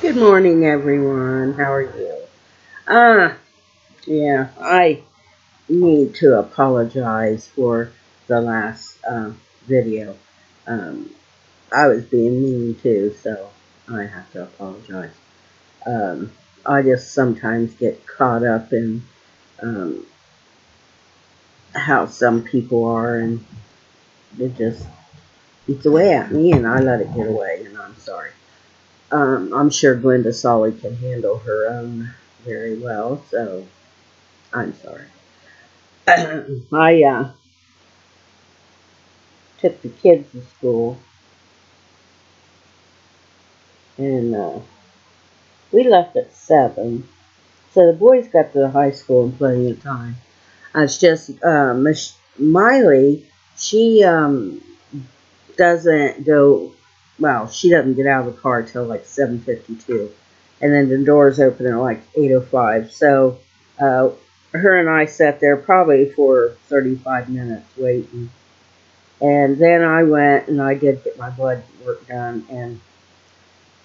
Good morning, everyone. How are you? Uh, yeah, I need to apologize for the last video. Um, I was being mean too, so I have to apologize. Um, I just sometimes get caught up in um, how some people are, and it just eats away at me, and I let it get away, and I'm sorry. I'm sure Glenda Solly can handle her own very well, so I'm sorry. I took the kids to school, and we left at 7. So the boys got to the high school in plenty of time. It's just Miley, she doesn't go, well, she doesn't get out of the car till like 7:52. And then the doors open at like 8:05. So uh, her and I sat there probably for 35 minutes waiting. And then I went and I did get my blood work done and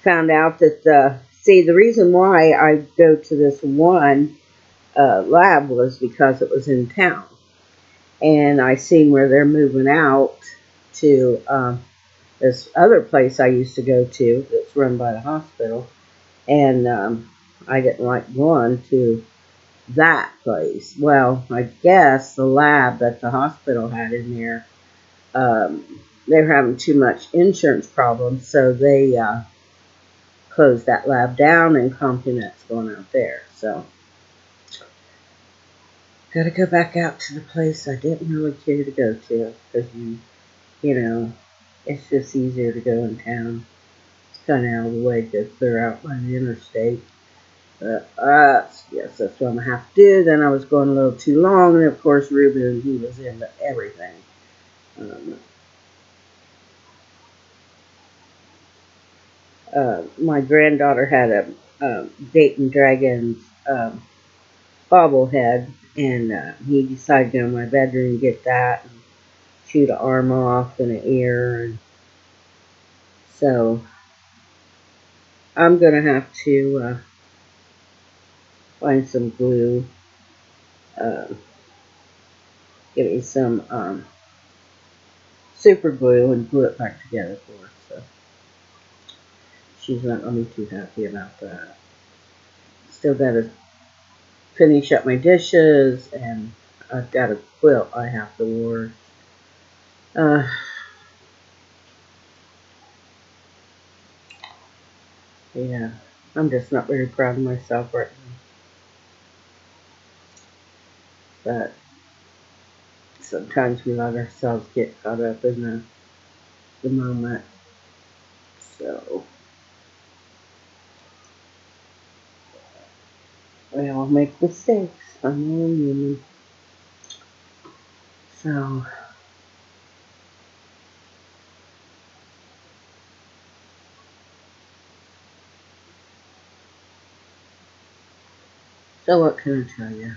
found out that see, the reason why I go to this one lab was because it was in town, and I seen where they're moving out to this other place I used to go to that's run by the hospital, and I didn't like going to that place. Well, I guess the lab that the hospital had in there, um, they were having too much insurance problems, so they closed that lab down, and CompuNet's going out there. So, got to go back out to the place I didn't really care to go to because you know, it's just easier to go in town. It's kind of out of the way to clear out by the interstate. But yes, that's what I'm gonna have to do. Then I was going a little too long, and of course Ruben, he was into everything. Um, my granddaughter had a Dayton Dragons bobblehead, and he decided to go in my bedroom and get that, and shoot an arm off and an ear, and so I'm gonna have to find some glue, uh, give me some super glue, and glue it back together for her. So she's not gonna be too happy about that. Still gotta finish up my dishes, and I've got a quilt I have to wash. Uh, yeah, I'm just not very proud of myself right now. But sometimes we let ourselves get caught up in the moment. So we all make mistakes. I'm only human. So, what can I tell you?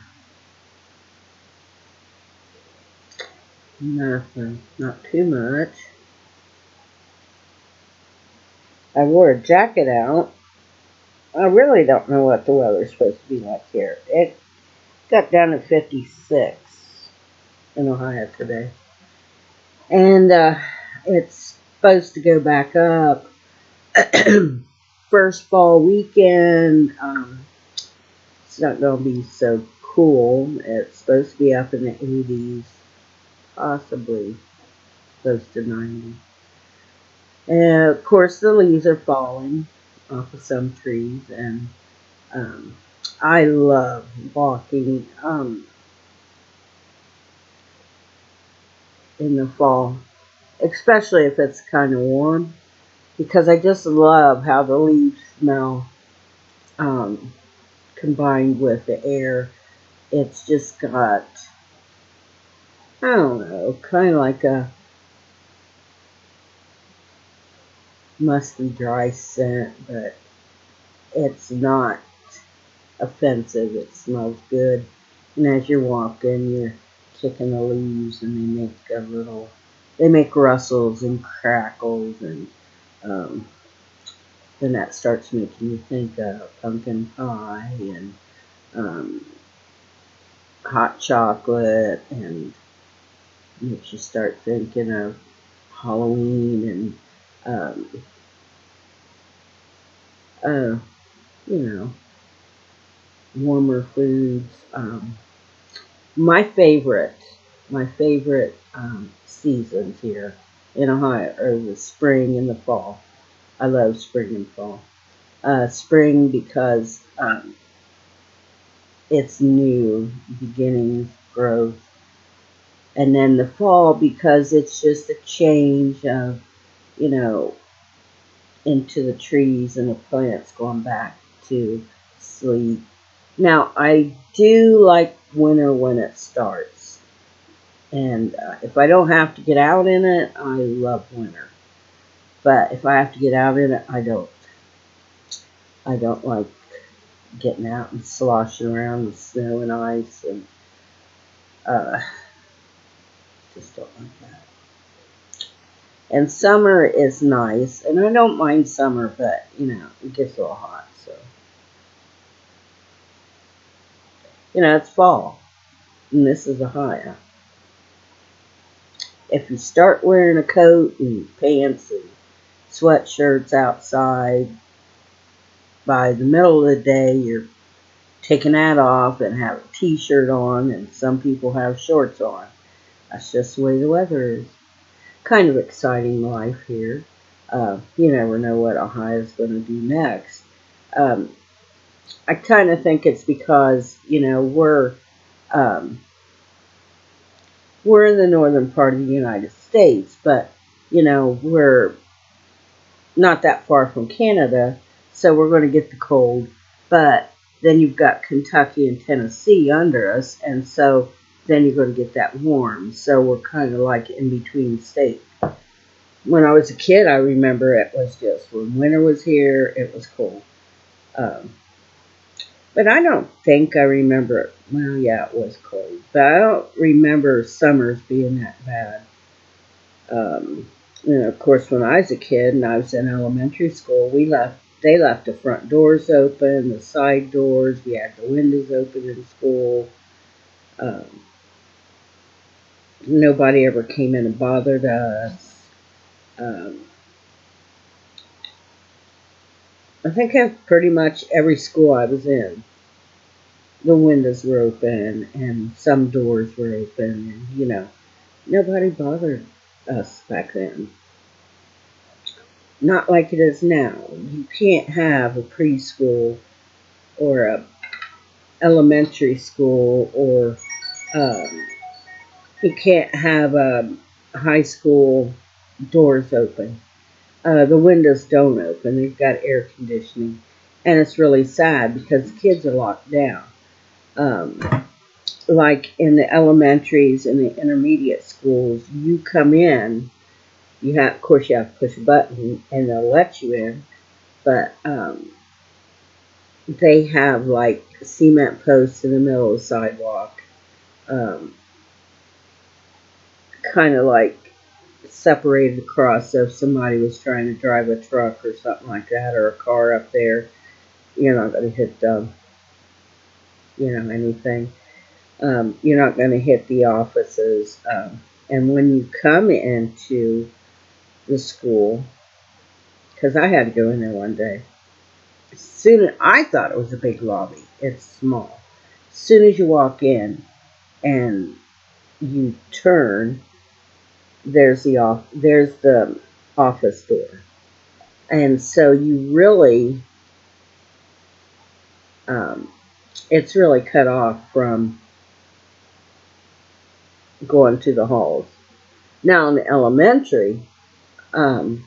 Nothing. Not too much. I wore a jacket out. I really don't know what the weather's supposed to be like here. It got down to 56 in Ohio today. And it's supposed to go back up first fall weekend. It's not going to be so cool. It's supposed to be up in the 80s, possibly close to 90. And of course, the leaves are falling off of some trees, and um, I love walking in the fall, especially if it's kind of warm, because I just love how the leaves smell um, combined with the air. It's just got, I don't know, kind of like a musty, dry scent, but it's not offensive. It smells good. And as you're walking, you're kicking the leaves, and they make rustles and crackles, and um, then that starts making you think of pumpkin pie and um, hot chocolate, and makes you start thinking of Halloween and uh, you know, warmer foods. My my favorite seasons here in Ohio are the spring and the fall. I love spring and fall. Spring because it's new beginnings, growth, and then the fall because it's just a change of, you know, into the trees and the plants going back to sleep. Now, I do like winter when it starts. And if I don't have to get out in it, I love winter. But if I have to get out in it, I don't. I don't like getting out and sloshing around with snow and ice, and uh, just don't like that. And summer is nice, and I don't mind summer, but you know, it gets a little hot. So you know, it's fall, and this is Ohio. If you start wearing a coat and pants and sweatshirts outside, by the middle of the day, you're taking that off and have a t-shirt on, and some people have shorts on. That's just the way the weather is. Kind of exciting life here. You never know what Ohio's going to do next. Um, I kind of think it's because, you know, um, we're in the northern part of the United States, but you know, we're not that far from Canada, so we're going to get the cold. But then you've got Kentucky and Tennessee under us, and so then you're going to get that warm. So we're kind of like in between states. When I was a kid, I remember it was just when winter was here, it was cold. Um, but I don't think I remember. Well, yeah, it was cold, but I don't remember summers being that bad. You know, of course, when I was a kid and I was in elementary school, they left the front doors open, the side doors. We had the windows open in school. Um, Nobody ever came in and bothered us. Um, I think at pretty much every school I was in, the windows were open and some doors were open, and you know, nobody bothered us back then. Not like it is now. You can't have a preschool or a elementary school, or um, you can't have high school doors open. The windows don't open. They've got air conditioning, and it's really sad because kids are locked down. Um, like in the elementaries and the intermediate schools, you come in. Of course, you have to push a button, and they'll let you in. But they have like cement posts in the middle of the sidewalk, um, kind of like separated across. So if somebody was trying to drive a truck or something like that, or a car up there, you're not going to hit anything. You're not going to hit the offices. And when you come into the school, because I had to go in there one day, I thought it was a big lobby. It's small. As soon as you walk in and you turn, there's the office door, and so you really, um, it's really cut off from going to the halls. Now in the elementary, um,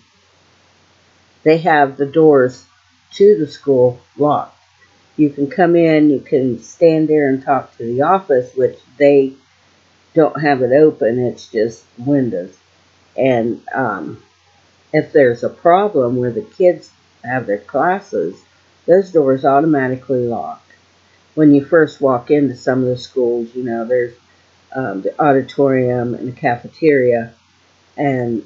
they have the doors to the school locked. You can come in, you can stand there and talk to the office, which they don't have it open. It's just windows. And if there's a problem where the kids have their classes, those doors automatically lock. When you first walk into some of the schools, you know, there's the auditorium and the cafeteria, and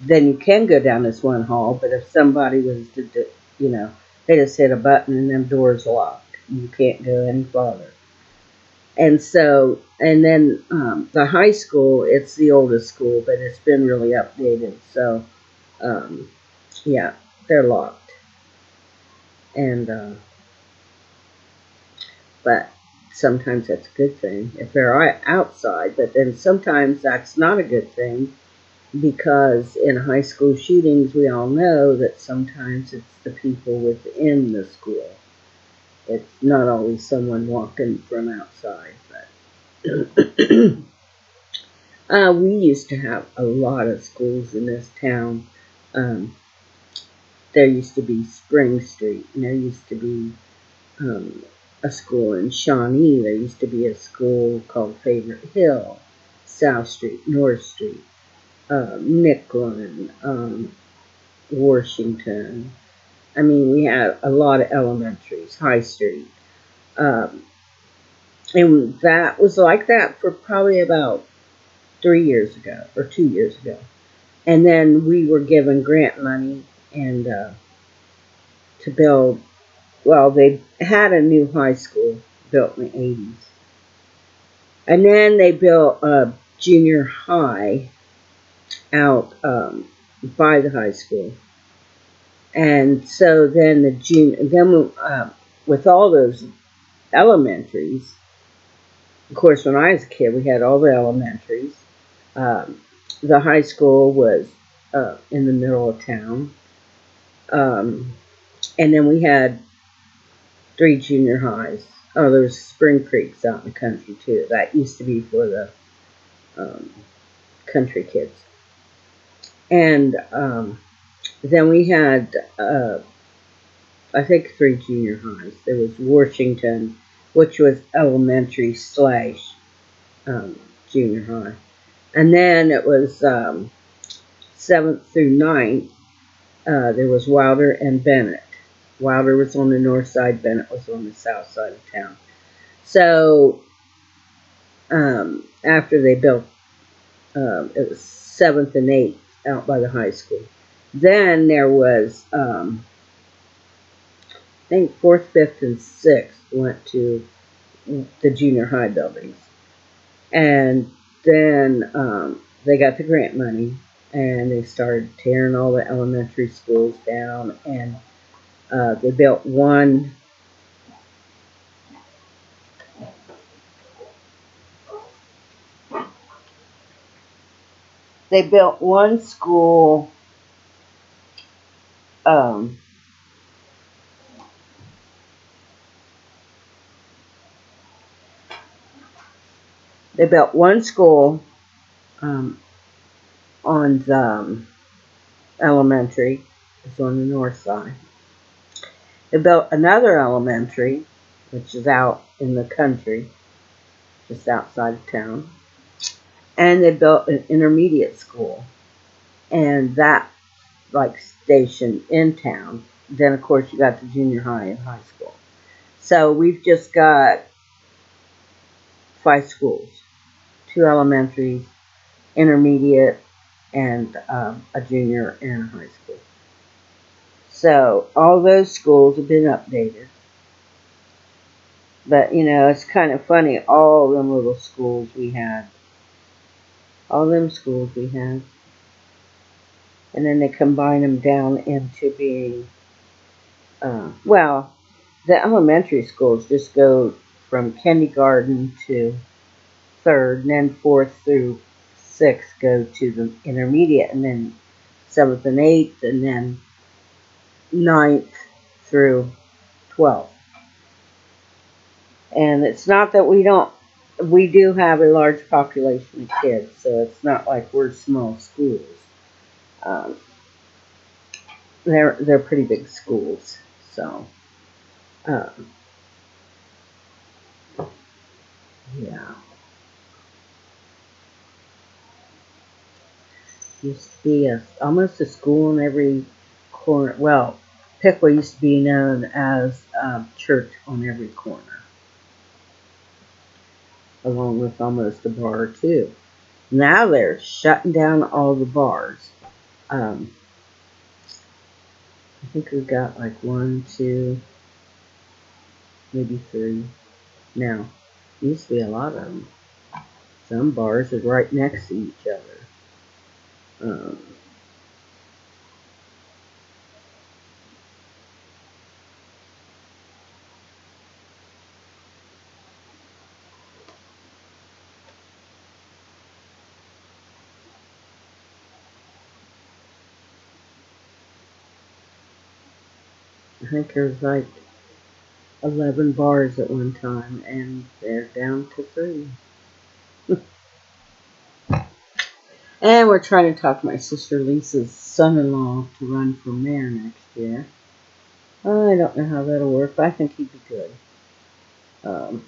then you can go down this one hall. But if somebody was to, you know, they just hit a button and them doors locked, you can't go any farther. And so, and then the high school, it's the oldest school, but it's been really updated. So, um, yeah, they're locked. And, but sometimes that's a good thing if they're outside. But then sometimes that's not a good thing because in high school shootings, we all know that sometimes it's the people within the school. It's not always someone walking from outside, but we used to have a lot of schools in this town. Um, there used to be Spring Street, and there used to be um, a school in Shawnee. There used to be a school called Favorite Hill, South Street, North Street, Nicklin, Washington. I mean, we had a lot of elementaries, High Street. Um, and that was like that for probably about 3 years ago or 2 years ago. And then we were given grant money and to build. Well, they had a new high school built in the 80s, and then they built a junior high out by the high school. And so then with all those elementaries, of course, when I was a kid, we had all the elementaries. Um, the high school was in the middle of town. Um, and then we had 3 junior highs. Oh, there was Spring Creeks out in the country too. That used to be for the um, country kids. And then we had, I think, 3 junior highs. There was Washington, which was elementary slash junior high. And then it was 7th through 9th. There was Wilder and Bennett. Wilder was on the north side, Bennett was on the south side of town. So after they built, it was 7th and 8th out by the high school. Then there was, I think 4th, 5th, and 6th went to the junior high buildings. And then they got the grant money and they started tearing all the elementary schools down, and they built one. They built one school. Um, they built one school um, on the elementary. It's on the north side. They built another elementary, which is out in the country, just outside of town. And they built an intermediate school, and that like station in town. Then of course you got the junior high and high school. So we've just got 5 schools, 2 elementaries, intermediate, and a junior and a high school. So all those schools have been updated. But you know, it's kind of funny, all them little schools we had. All them schools we had. And then they combine them down into being, well, the elementary schools just go from kindergarten to 3rd, and then 4th through 6th go to the intermediate, and then 7th and 8th, and then 9th through 12th. And it's not that we do have a large population of kids, so it's not like we're small schools. Um, they're pretty big schools, so um, yeah. Used to be almost a school in every corner. Well, Piqua used to be known as church on every corner, along with almost a bar too. Now they're shutting down all the bars. I think we've got like one, two, maybe three. Now, used to be a lot of them. Some bars are right next to each other. Um, I think there's like 11 bars at one time, and they're down to three. And we're trying to talk my sister Lisa's son-in-law to run for mayor next year. I don't know how that'll work, but I think he'd be good. Um,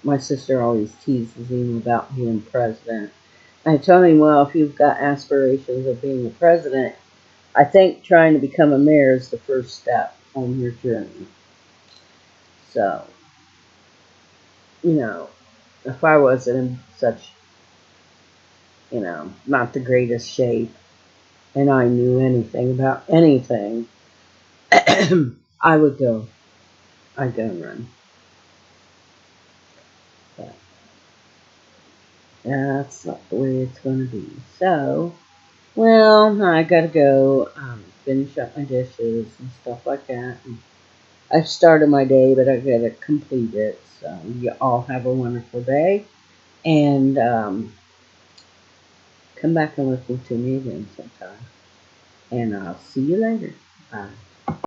my sister always teases him about being president. I told him, well, if you've got aspirations of being a president, I think trying to become a mayor is the first step on your journey. So, if I wasn't in such, not the greatest shape, and I knew anything about anything, I would go. I'd go and run. But that's not the way it's going to be. So, well, I gotta go finish up my dishes and stuff like that. And I've started my day, but I gotta complete it. So, you all have a wonderful day. And come back and listen to me again sometime. And I'll see you later. Bye.